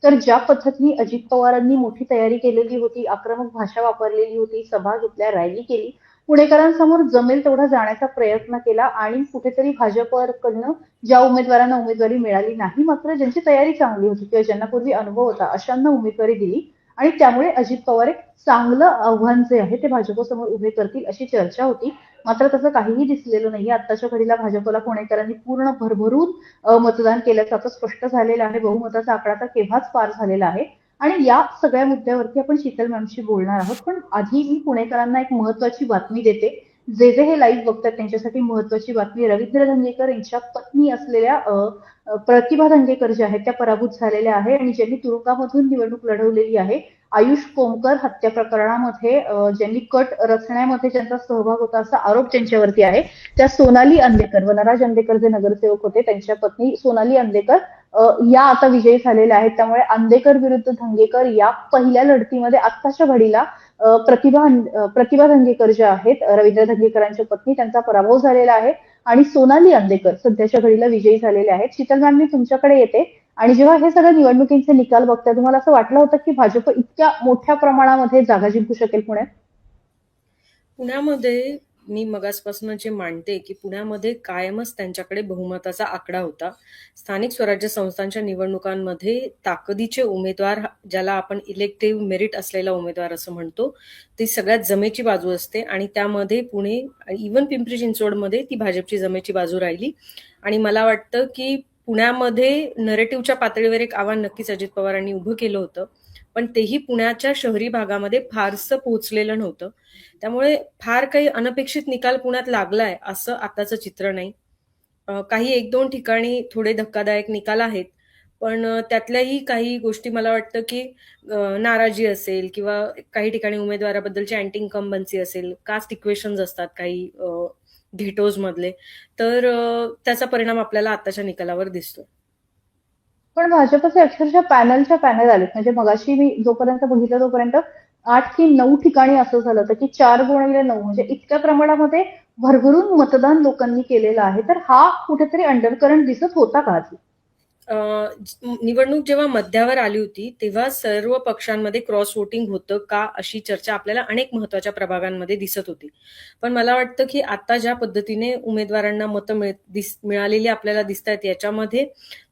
तर ज्या पद्धतीने अजित पवारांनी मोठी तयारी केलेली होती, आक्रमक भाषा वापरलेली होती, सभा घेतल्या, रॅली केली, पुणेकरांसमोर जमेल तेवढा जाण्याचा प्रयत्न केला आणि कुठेतरी भाजपकडनं ज्या उमेदवारांना उमेदवारी मिळाली नाही, मात्र ज्यांची तयारी चांगली होती किंवा ज्यांना पूर्वी अनुभव होता अशांना उमेदवारी दिली आणि त्यामुळे अजित पवार एक चांगलं आव्हान जे आहे ते भाजपसमोर उभे करतील अशी चर्चा होती. मात्र तसं काहीही दिसलेलं नाही. आत्ताच्या घडीला भाजपला पुणेकरांनी पूर्ण भरभरून मतदान केल्याचं आता स्पष्ट झालेलं आहे. बहुमताचा आकडा तर केव्हाच पार झालेला आहे. आणि या सगळ्या मुद्द्यावरती आपण शीतल मॅमशी बोलणार आहोत. पण आधी मी पुणेकरांना एक महत्वाची बातमी देते. जे जे हे लाईव्ह बघतात त्यांच्यासाठी महत्वाची बातमी. रवींद्र धंगेकर यांच्या पत्नी असलेल्या प्रतिभा धंगेकर ज्या आहेत त्या पराभूत झालेल्या आहे आणि ज्यांनी तुरुंगामधून निवडणूक लढवलेली आहे. आयुष कोमकर हत्या प्रकरणामध्ये ज्यांनी कट रचण्यामध्ये ज्यांचा सहभाग होता असा आरोप त्यांच्यावरती आहे. त्या सोनाली अंदेकर, वनराज अंदेकर जे नगरसेवक होते त्यांच्या पत्नी सोनाली अंदेकर या आता विजयी झालेल्या आहेत. त्यामुळे अंदेकर विरुद्ध धंगेकर या पहिल्या लढतीमध्ये आत्ताच्या घडीला प्रतिभा धंगेकर ज्या आहेत रवींद्र धंगेकरांच्या पत्नी त्यांचा पराभव झालेला आहे आणि सोनाली अंदेकर सध्याच्या घडीला विजयी झालेले आहेत. शीतल मॅम, मी तुमच्याकडे येते. आणि जेव्हा हे सगळे निवडणुकींचे निकाल बघताय, तुम्हाला असं वाटलं होतं की भाजप इतक्या मोठ्या प्रमाणामध्ये जागा जिंकू शकेल पुण्यात? पुण्यामध्ये मी मगासपासून जे मांडते की पुण्यामध्ये कायमच त्यांच्याकडे बहुमताचा आकडा होता. स्थानिक स्वराज्य संस्थांच्या निवडणुकांमध्ये ताकदीचे उमेदवार, ज्याला आपण इलेक्टिव्ह मेरिट असलेला उमेदवार असं म्हणतो, ती सगळ्यात जमेची बाजू असते आणि त्यामध्ये पुणे, इव्हन पिंपरी चिंचवडमध्ये ती भाजपची जमेची बाजू राहिली. आणि मला वाटतं की पुण्यामध्ये नरेटिव्हच्या पातळीवर एक आव्हान नक्कीच अजित पवारांनी उभं केलं होतं, पण तेही पुण्याच्या शहरी भागामध्ये फारसं पोहोचलेलं नव्हतं. त्यामुळे फार काही अनपेक्षित निकाल पुण्यात लागलाय असं आताचं चित्र नाही. काही एक दोन ठिकाणी थोडे धक्कादायक निकाल आहेत, पण त्यातल्याही काही गोष्टी मला वाटतं की नाराजी असेल किंवा काही ठिकाणी उमेदवाराबद्दलची अँटी इन्कम्बन्सी असेल, कास्ट इक्वेशन्स असतात काही घेटोज मधले, तर त्याचा परिणाम आपल्याला आताच्या निकालावर दिसतो. पण भाजपचे अक्षरशः पॅनलच्या पॅनल आलेत. म्हणजे मगाशी मी जोपर्यंत बघितलं तोपर्यंत 8 की 9 ठिकाणी असं झालं होतं की 4x9 म्हणजे इतक्या प्रमाणामध्ये भरभरून मतदान लोकांनी केलेलं आहे. तर हा कुठेतरी अंडरकरंट दिसत होता का आधी? निवडणूक जेव्हा मध्यावर आली होती तेव्हा सर्व पक्षांमध्ये क्रॉस वोटिंग होतं का अशी चर्चा आपल्याला अनेक महत्वाच्या प्रभागांमध्ये दिसत होती. पण मला वाटतं की आता ज्या पद्धतीने उमेदवारांना मतं मिळालेली आपल्याला दिसत आहेत, याच्यामध्ये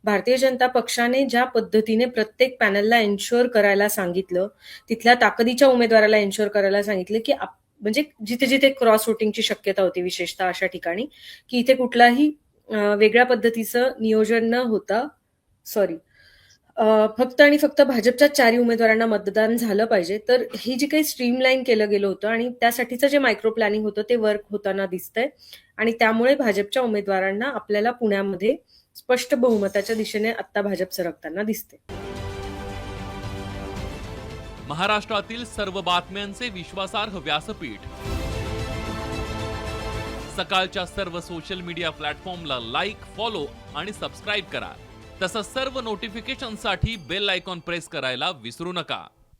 भारतीय जनता पक्षाने ज्या पद्धतीने प्रत्येक पॅनलला एन्श्युअर करायला सांगितलं, तिथल्या ताकदीच्या उमेदवाराला एन्श्युअर करायला सांगितलं की म्हणजे जिथे जिथे क्रॉस वोटिंगची शक्यता होती, विशेषतः अशा ठिकाणी की इथे कुठलाही वेगळ्या पद्धतीचं नियोजन न होता, फक्त आणि फक्त भाजपच्या 4 उमेदवारांना मतदान झालं पाहिजे. तर ही जी काही स्ट्रीमलाईन केलं गेलं होतं आणि त्यासाठीचं जे मायक्रो प्लॅनिंग होतं ते वर्क होताना दिसतंय आणि त्यामुळे भाजपच्या उमेदवारांना आपल्याला पुण्यामध्ये स्पष्ट बहुमताच्या दिशेने आता भाजप सरकताना दिसते. महाराष्ट्रातील सर्व बातम्यांचे विश्वासार्ह व्यासपीठ, सकाळच्या सर्व सोशल मीडिया प्लॅटफॉर्मला लाईक, फॉलो आणि सबस्क्राईब करा. तसंच सर्व नोटिफिकेशनसाठी बेल आयकॉन प्रेस करायला विसरू नका.